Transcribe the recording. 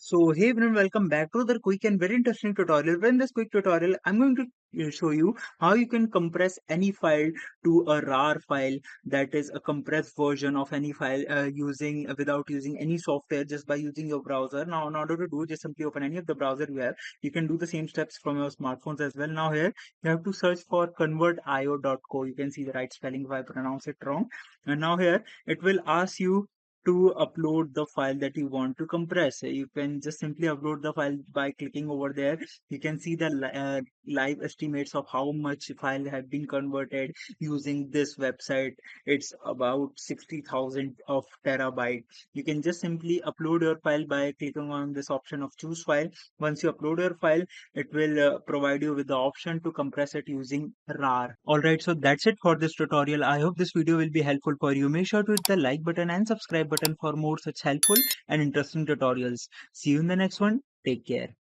So hey everyone, welcome back to the quick and very interesting tutorial. In this quick tutorial, I'm going to show you how you can compress any file to a RAR file, that is a compressed version of any file using without using any software, just by using your browser. Now in order to do, just simply open any of the browser you have. You can do the same steps from your smartphones as well. Now here you have to search for convertio.co. You can see the right spelling if I pronounce it wrong. And now here it will ask you to upload the file that you want to compress. You can just simply upload the file by clicking over there. You can see the live estimates of how much file have been converted using this website. It's about 60,000 of terabyte. You can just simply upload your file by clicking on this option of choose file. Once you upload your file, it will provide you with the option to compress it using RAR. Alright, so that's it for this tutorial. I hope this video will be helpful for you. Make sure to hit the like button and subscribe button for more such helpful and interesting tutorials. See you in the next one. Take care.